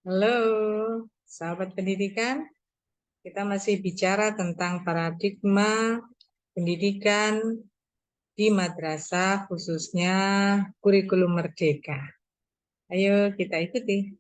Halo, sahabat pendidikan. Kita masih bicara tentang paradigma pendidikan di madrasah, khususnya kurikulum merdeka. Ayo kita ikuti.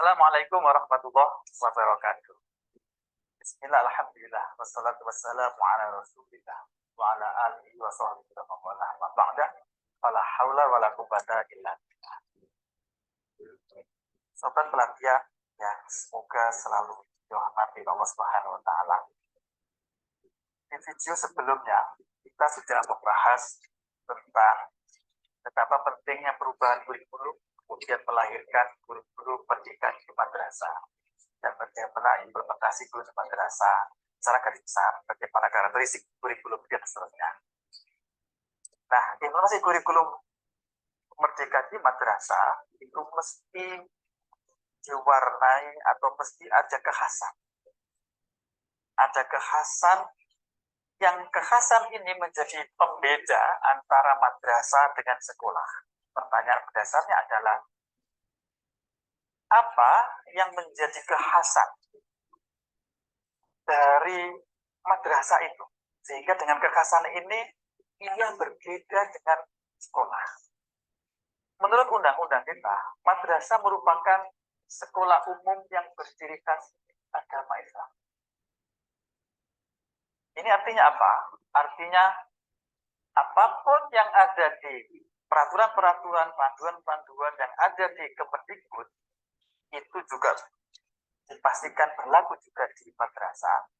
Assalamualaikum warahmatullahi wabarakatuh. Bismillah, alhamdulillah, wassalatu wassalamu ala rasulillah wa ala alihi wa sahbihi wa man wala ma ba'da. Fala haula wala quwwata illa billah. Sobat pelatihan yang semoga selalu dirahmati Allah Subhanahu wa taala. Di video sebelumnya kita sudah membahas tentang betapa pentingnya perubahan kurikulum kemudian melahirkan kurikulum pendidikan di madrasah dan bagaimana implementasi kurikulum madrasah secara garis besar, bagaimana karakteristik kurikulum dan seterusnya. Nah, implementasi kurikulum merdeka di madrasah itu mesti diwarnai atau mesti ada kekhasan. Ada kekhasan yang kekhasan ini menjadi pembeda antara madrasah dengan sekolah. Pertanyaan berdasarnya adalah apa yang menjadi kekhasan dari madrasah itu sehingga dengan kekhasan ini ia berbeda dengan sekolah. Menurut undang-undang kita, madrasah merupakan sekolah umum yang berdiri khas agama Islam. Ini artinya apa? Artinya apapun yang ada di peraturan-peraturan, panduan-panduan yang ada di Kemendikbud itu juga dipastikan berlaku juga di madrasah.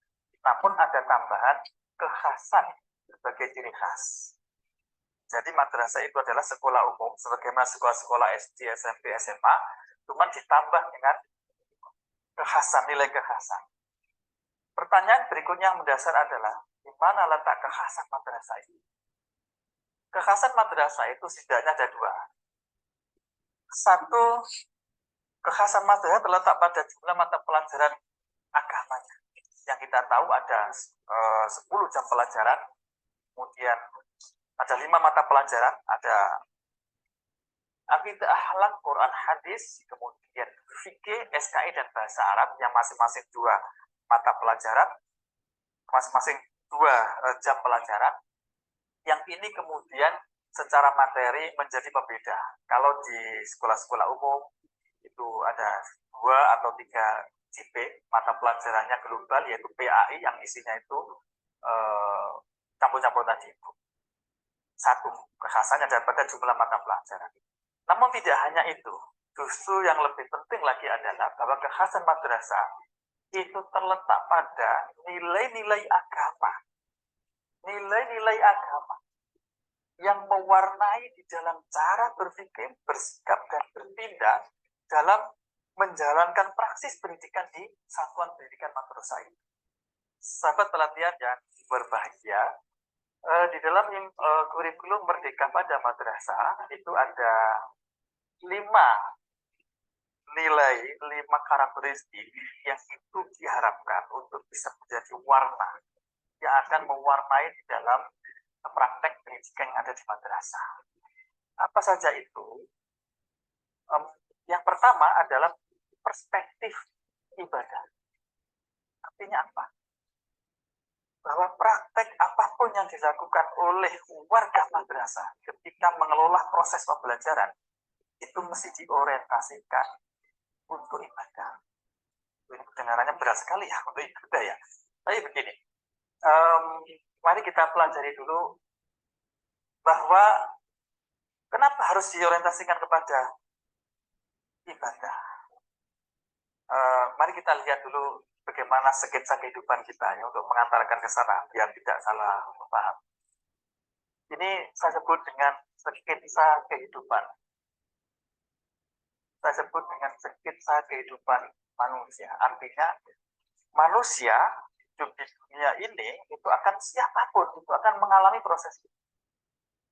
Namun ada tambahan kekhasan sebagai ciri khas. Jadi madrasah itu adalah sekolah umum, sebagaimana sekolah-sekolah SD, SMP, SMA, cuma ditambah dengan kekhasan, nilai kekhasan. Pertanyaan berikutnya yang mendasar adalah, di mana letak kekhasan madrasah itu? Kekhasan madrasah itu setidaknya ada dua. Satu, kekhasan madrasah terletak pada jumlah mata pelajaran agamanya. Yang kita tahu ada 10 jam pelajaran, kemudian ada 5 mata pelajaran, ada akidah, akhlak, Quran, hadis, kemudian fikih, SKI, dan bahasa Arab yang masing-masing 2 mata pelajaran, masing-masing 2 jam pelajaran. Yang ini kemudian secara materi menjadi pembeda. Kalau di sekolah-sekolah umum itu ada 2 atau 3 JP, mata pelajarannya global, yaitu PAI yang isinya itu campur-campur tadi itu. Satu, kekhasannya daripada jumlah mata pelajaran. Namun tidak hanya itu, justru yang lebih penting lagi adalah bahwa kekhasan madrasah itu terletak pada nilai-nilai agama. Nilai-nilai agama yang mewarnai di dalam cara berpikir, bersikap, dan bertindak dalam menjalankan praksis pendidikan di satuan pendidikan madrasah ini. Sahabat pelatihan yang berbahagia, di dalam kurikulum merdeka pada madrasah itu ada 5 nilai, 5 karakteristik yang itu diharapkan untuk bisa menjadi warna yang akan mewarnai di dalam praktek pendidikan yang ada di madrasah. Apa saja itu? Yang pertama adalah perspektif ibadah. Artinya apa? Bahwa praktek apapun yang dilakukan oleh warga madrasah ketika mengelola proses pembelajaran itu mesti diorientasikan untuk ibadah. Ini kedengarannya berat sekali ya untuk ibadah ya. Tapi begini, mari kita pelajari dulu bahwa kenapa harus diorientasikan kepada ibadah. Mari kita lihat dulu bagaimana sketsa kehidupan kita ya untuk mengantarkan ke sana biar tidak salah paham. Ini saya sebut dengan sketsa kehidupan. Saya sebut dengan sketsa kehidupan manusia. Artinya manusia hidup di dunia ini itu akan siapapun itu akan mengalami proses itu.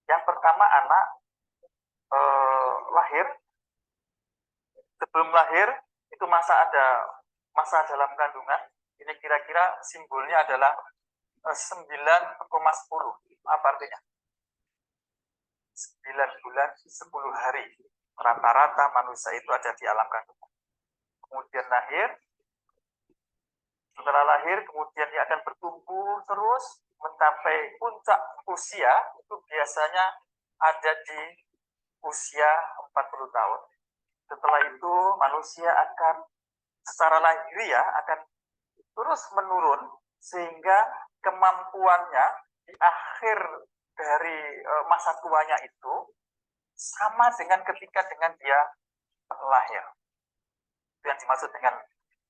Yang pertama anak lahir. Sebelum lahir itu masa dalam kandungan. Ini kira-kira simbolnya adalah 9,10. Apa artinya? 9 bulan 10 hari. Rata-rata manusia itu ada di alam kandungan. Kemudian lahir. Setelah lahir, kemudian dia akan bertumbuh terus mencapai puncak usia. Itu biasanya ada di usia 40 tahun. Setelah itu manusia akan secara lahiriah akan terus menurun sehingga kemampuannya di akhir dari masa tuanya itu sama dengan ketika dia lahir. Itu yang dimaksud dengan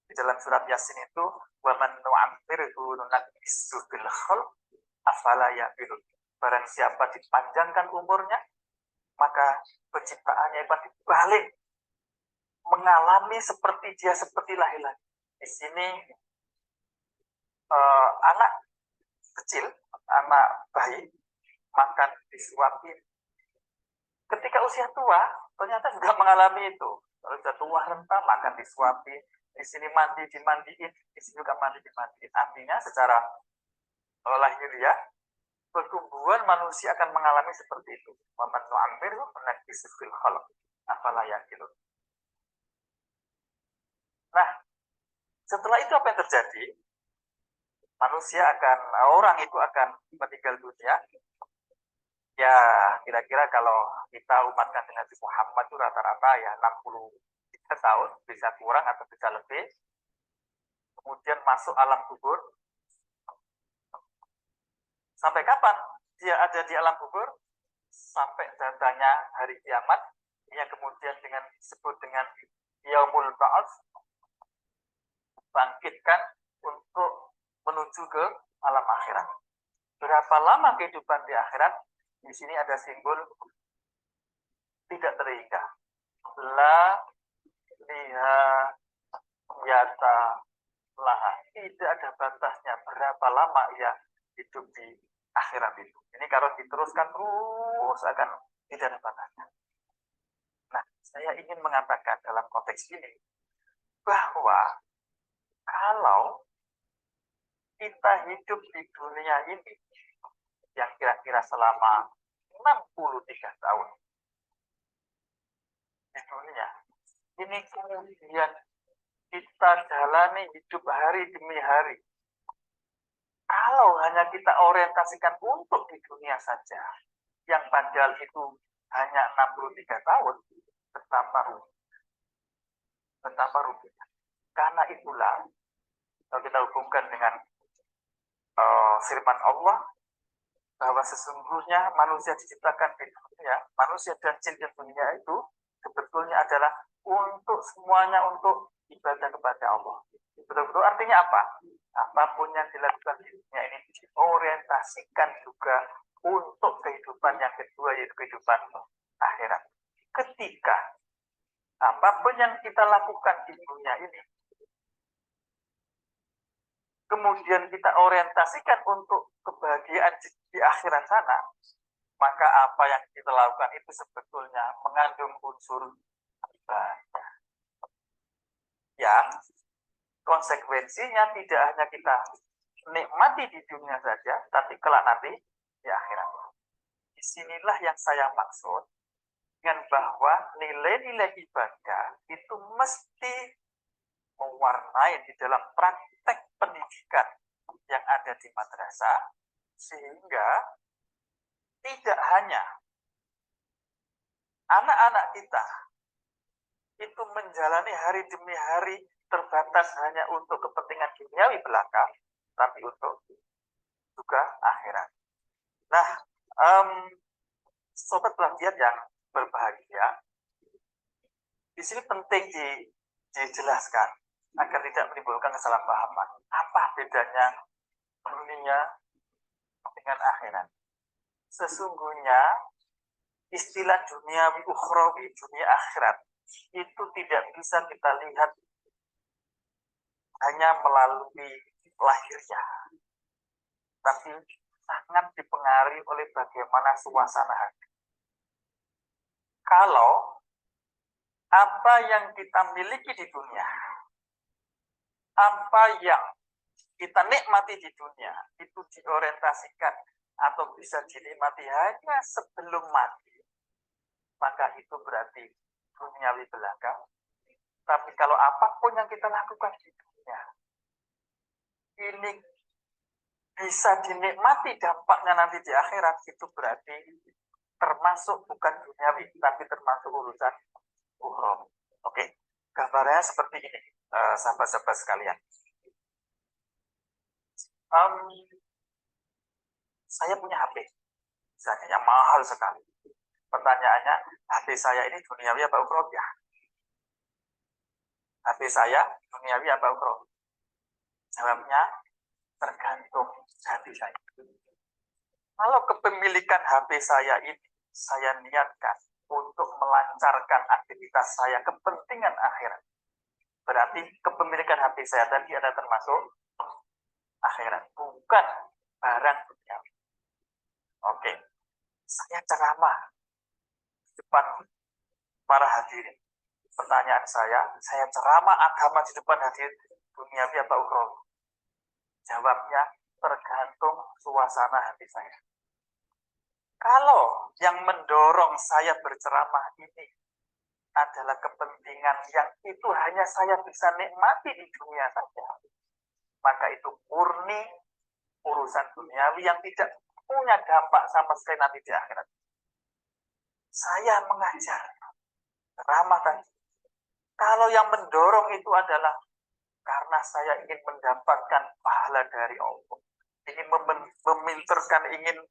di dalam surat Yasin itu wa man nu'ammirhu nunakkisu fil khalq afala yaqilun. Barang siapa dipanjangkan umurnya maka penciptaannya akan dibalik mengalami seperti dia seperti lahir lagi. Di sini anak kecil, anak bayi makan disuapin. Ketika usia tua, ternyata juga mengalami itu. Kalau sudah tua renta, makan disuapin. Di sini mandi dimandiin, di sini juga mandi dimandiin. Artinya secara lahiriah, pertumbuhan manusia akan mengalami seperti itu. Waman nu'ammir nunakkisu fil khalq afala yaqilun. Nah, setelah itu apa yang terjadi? Orang itu akan meninggal dunia. Ya, kira-kira kalau kita umat kanjeng Nabi Muhammad itu rata-rata ya 63 tahun, bisa kurang atau bisa lebih. Kemudian masuk alam kubur. Sampai kapan dia ada di alam kubur? Sampai datanya hari kiamat, yang kemudian disebut dengan Yaumul Ba'ats, bangkitkan untuk menuju ke alam akhirat. Berapa lama kehidupan di akhirat? Di sini ada simbol tidak terhingga. La liha yata laha. Tidak ada batasnya berapa lama ia hidup di akhirat itu. Ini kalau diteruskan terus akan tidak ada batasnya. Nah, saya ingin mengatakan dalam konteks ini bahwa kalau kita hidup di dunia ini yang kira-kira selama 63 tahun di dunia, ini kemudian kita jalani hidup hari demi hari. Kalau hanya kita orientasikan untuk di dunia saja, yang padahal itu hanya 63 tahun, betapa ruginya. Karena itulah, kalau kita hubungkan dengan firman Allah, bahwa sesungguhnya manusia diciptakan di dunia, manusia dan jin di dunia itu sebetulnya adalah untuk semuanya untuk ibadah kepada Allah. Betul-betul artinya apa? Apapun yang dilakukan di dunia ini diorientasikan juga untuk kehidupan yang kedua, yaitu kehidupan akhirat. Ketika apapun yang kita lakukan di dunia ini kemudian kita orientasikan untuk kebahagiaan di akhirat sana, maka apa yang kita lakukan itu sebetulnya mengandung unsur ibadah. Yang konsekuensinya tidak hanya kita nikmati di dunia saja, tapi kelak nanti di akhirat. Disinilah yang saya maksud dengan bahwa nilai-nilai ibadah itu mesti mewarnai di dalam praktek pendidikan yang ada di madrasah, sehingga tidak hanya anak-anak kita itu menjalani hari demi hari terbatas hanya untuk kepentingan duniawi belaka, tapi untuk juga akhirat. Nah, sobat pelatihan yang berbahagia, di sini penting dijelaskan agar tidak menimbulkan kesalahpahaman. Apa bedanya dunia dengan akhirat? Sesungguhnya istilah duniawi ukhrawi, dunia akhirat, itu tidak bisa kita lihat hanya melalui lahirnya, tapi sangat dipengaruhi oleh bagaimana suasana hati. Kalau apa yang kita miliki di dunia, apa yang kita nikmati di dunia, itu diorientasikan atau bisa dinikmati hanya sebelum mati, maka itu berarti duniawi belaka. Tapi kalau apapun yang kita lakukan di dunia, ini bisa dinikmati dampaknya nanti di akhirat, itu berarti termasuk bukan duniawi, tapi termasuk urusan ukhrawi. Oke, gambarnya seperti ini, sahabat-sahabat sekalian. Saya punya HP, misalnya yang mahal sekali. Pertanyaannya, HP saya ini duniawi apa ukhrawi ya? HP saya duniawi apa ukhrawi? Jawabnya tergantung hati saya. Kalau kepemilikan HP saya ini saya niatkan untuk melancarkan aktivitas saya kepentingan akhirat, berarti kepemilikan HP saya tadi ada termasuk akhirat, bukan barang duniawi. Oke, saya ceramah di depan para hadirin. Pertanyaan saya ceramah agama di depan hadirin duniawi apa ukhrawi? Jawabnya tergantung suasana hati saya. Kalau yang mendorong saya berceramah ini adalah kepentingan yang itu hanya saya bisa nikmati di dunia saja, maka itu murni urusan duniawi yang tidak punya dampak sama sekali nanti di akhirat. Saya mengajar ceramah tadi, kalau yang mendorong itu adalah karena saya ingin mendapatkan pahala dari Allah, ingin meminterkan, ingin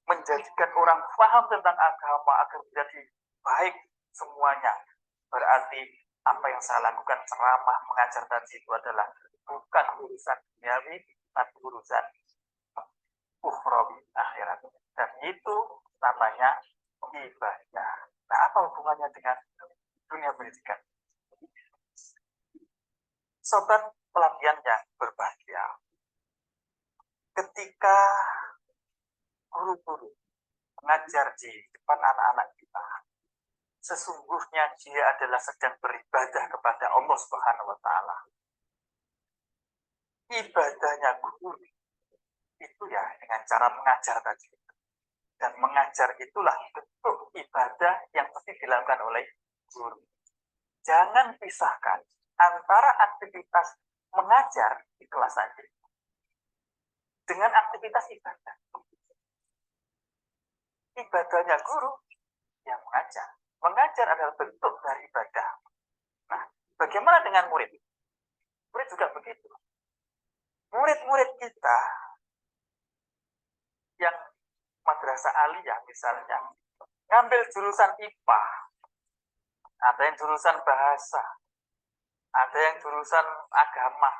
menjadikan orang paham tentang agama agar menjadi baik semuanya, berarti apa yang saya lakukan ceramah mengajar tadi itu adalah bukan urusan duniawi, tapi urusan ukhrawi akhirat, dan itu namanya ibadah. Nah, apa hubungannya dengan dunia pendidikan? Sobat pelatihan yang berbahagia, ketika guru-guru mengajar di depan anak-anak kita, sesungguhnya dia adalah sedang beribadah kepada Allah Subhanahu wa Ta'ala. Ibadahnya guru itu ya dengan cara mengajar tadi. Dan mengajar itulah bentuk ibadah yang mesti dilakukan oleh guru. Jangan pisahkan antara aktivitas mengajar di kelas saja dengan aktivitas ibadah. Ibadahnya guru yang mengajar. Mengajar adalah bentuk dari ibadah. Nah, bagaimana dengan murid? Murid juga begitu. Murid-murid kita yang madrasah aliyah misalnya, ngambil jurusan IPA, ada yang jurusan bahasa, ada yang jurusan agama.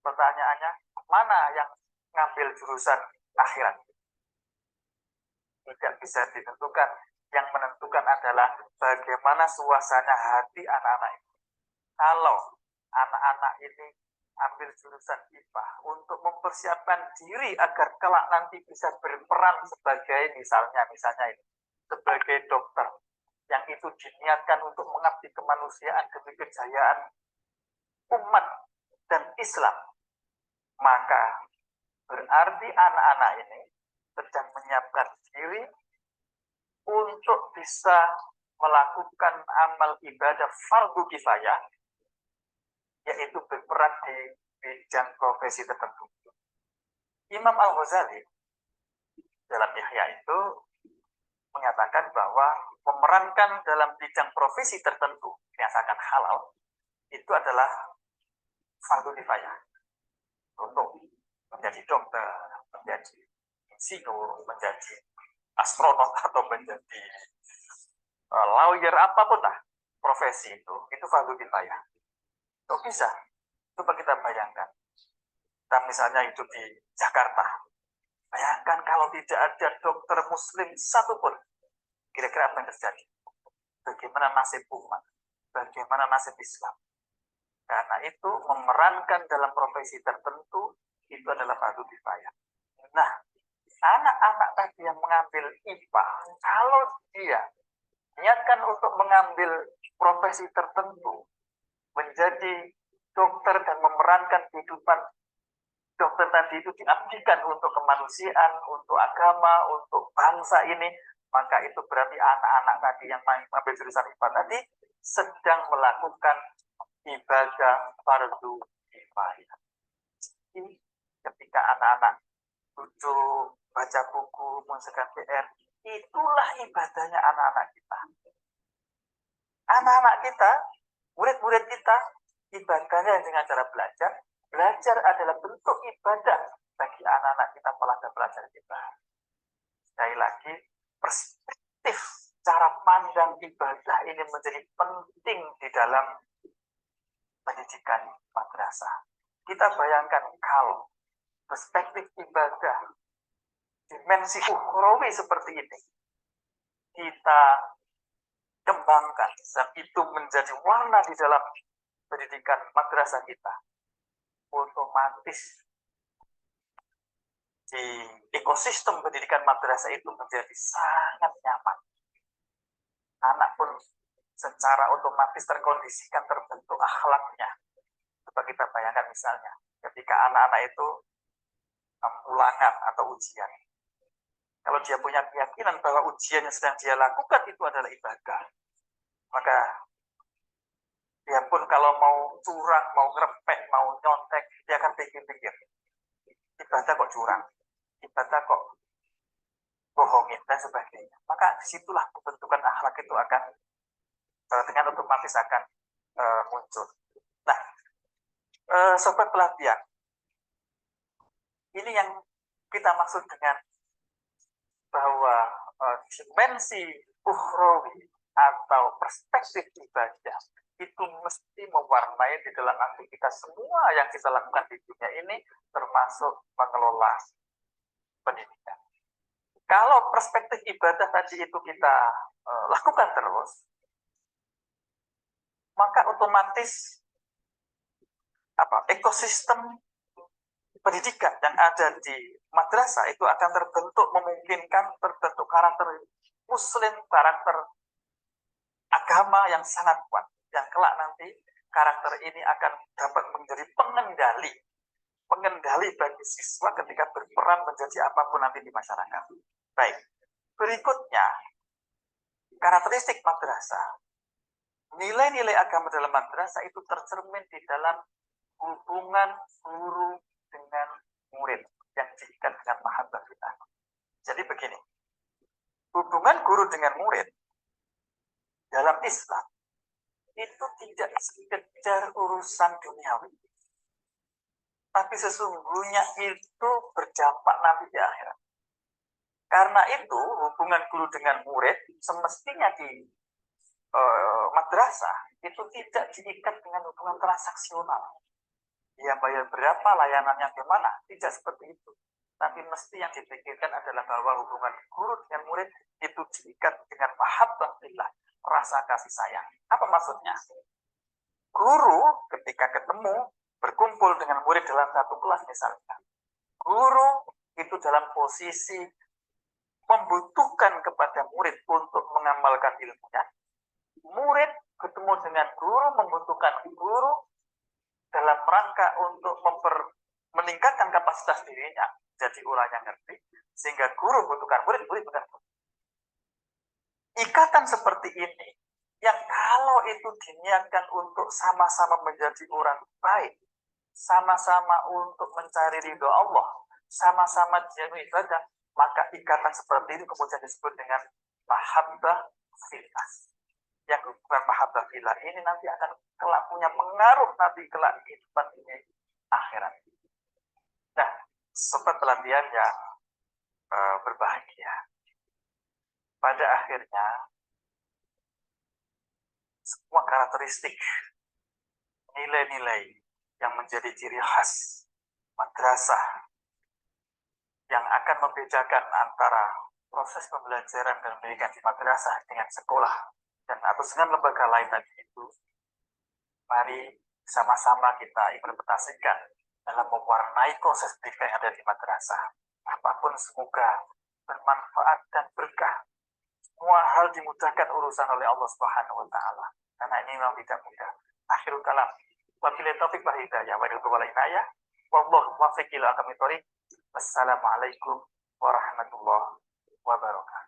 Pertanyaannya, mana yang ngambil jurusan akhirat? Tidak bisa ditentukan. Yang menentukan adalah bagaimana suasana hati anak-anak ini. Kalau anak-anak ini ambil jurusan IPA untuk mempersiapkan diri agar kelak nanti bisa berperan sebagai misalnya ini, sebagai dokter, yang itu diniatkan untuk mengabdi kemanusiaan demi kejayaan umat dan Islam, maka berarti anak-anak ini sedang menyiapkan diri untuk bisa melakukan amal ibadah fardu kifayah, yaitu berperan di bidang profesi tertentu. Imam Al-Ghazali dalam Ihya itu menyatakan bahwa memerankan dalam bidang profesi tertentu, dinyatakan halal, itu adalah fardu kifayah. Untuk menjadi dokter, menjadi insinyur, menjadi astronot, atau menjadi lawyer, apapun lah profesi itu fardu kifayah. Kok bisa? Coba kita bayangkan. Kita misalnya hidup di Jakarta. Bayangkan kalau tidak ada dokter muslim satupun. Kira-kira apa yang terjadi? Bagaimana nasib umat? Bagaimana nasib Islam? Karena itu memerankan dalam profesi tertentu itu adalah fardu kifayah. Nah, anak-anak tadi yang mengambil IPA, kalau dia niatkan untuk mengambil profesi tertentu, menjadi dokter dan memerankan kehidupan dokter tadi itu diabdikan untuk kemanusiaan, untuk agama, untuk bangsa ini, maka itu berarti anak-anak tadi yang mengambil jurusan IPA tadi sedang melakukan ibadah fardu kifayah. Ketika anak-anak duduk, baca buku, mengerjakan PR, itulah ibadahnya anak-anak kita. Anak-anak kita, murid-murid kita, ibadahnya dengan cara belajar. Belajar adalah bentuk ibadah bagi anak-anak kita belajar ibadah. Sekali lagi, perspektif cara pandang ibadah ini menjadi penting di dalam pendidikan madrasah. Kita bayangkan kalau perspektif ibadah dimensi ukhrawi seperti ini kita kembangkan dan itu menjadi warna di dalam pendidikan madrasah kita, otomatis di ekosistem pendidikan madrasah itu menjadi sangat nyaman. Anak pun secara otomatis terkondisikan, terbentuk akhlaknya. Coba kita bayangkan misalnya ketika anak-anak itu ulangan atau ujian, kalau dia punya keyakinan bahwa ujian yang sedang dia lakukan itu adalah ibadah, maka dia pun kalau mau curang, mau ngerepek, mau nyontek, dia akan pikir-pikir, ibadah kok curang, ibadah kok bohongin, dan sebagainya. Maka disitulah pembentukan akhlak itu akan dengan otomatis akan muncul. Nah, sobat pelatihan, ini yang kita maksud dengan bahwa dimensi ukhrawi atau perspektif ibadah itu mesti mewarnai di dalam aktivitas semua yang kita lakukan di dunia ini, termasuk mengelola pendidikan. Kalau perspektif ibadah tadi itu kita lakukan terus, maka otomatis ekosistem pendidikan yang ada di madrasah itu akan memungkinkan terbentuk karakter muslim, karakter agama yang sangat kuat, yang kelak nanti karakter ini akan dapat menjadi pengendali bagi siswa ketika berperan menjadi apapun nanti di masyarakat. Baik, berikutnya karakteristik madrasah. Nilai-nilai agama dalam madrasah itu tercermin di dalam hubungan guru dengan murid yang diikat dengan mahabbah fillah. Jadi begini, hubungan guru dengan murid dalam Islam itu tidak sekedar urusan duniawi, tapi sesungguhnya itu berdampak nanti di akhirat. Karena itu hubungan guru dengan murid semestinya di madrasah itu tidak diikat dengan hubungan transaksional. Dia bayar berapa, layanannya gimana, tidak seperti itu. Tapi mesti yang dipikirkan adalah bahwa hubungan guru dengan murid itu diikat dengan mahabbah fillah, rasa kasih sayang. Apa maksudnya? Guru ketika ketemu, berkumpul dengan murid dalam satu kelas misalnya, guru itu dalam posisi membutuhkan kepada murid untuk mengamalkan ilmunya. Murid ketemu dengan guru, membutuhkan guru dalam rangka untuk meningkatkan kapasitas dirinya jadi orang yang ngerti, sehingga guru membutuhkan murid, murid membutuhkan guru. Ikatan seperti ini yang kalau itu diniatkan untuk sama-sama menjadi orang baik, sama-sama untuk mencari ridho Allah, sama-sama jauh ibadah, maka ikatan seperti ini kemudian disebut dengan mahabbah fillah. Yang hubungan mahabbah fillah ini nanti akan kelak punya pengaruh nanti kelak kehidupan ini akhirat. Nah, sobat pelatihan yang berbahagia, pada akhirnya semua karakteristik nilai-nilai yang menjadi ciri khas madrasah yang akan membedakan antara proses pembelajaran dan pendidikan di madrasah dengan sekolah dan atau dengan lembaga lain tadi itu, mari sama-sama kita implementasikan dalam mewarnai proses pendidikan yang ada di madrasah. Apapun semoga bermanfaat dan berkah. Semua hal dimudahkan urusan oleh Allah Subhanahu wa taala. Karena ini memang tidak mudah. Akhirul kalam. Wabillahi taufiq wal hidayah wa ridwan inayah. Wallahu muwaffiq ila aqwamit thoriq. Wassalamualaikum warahmatullahi wabarakatuh.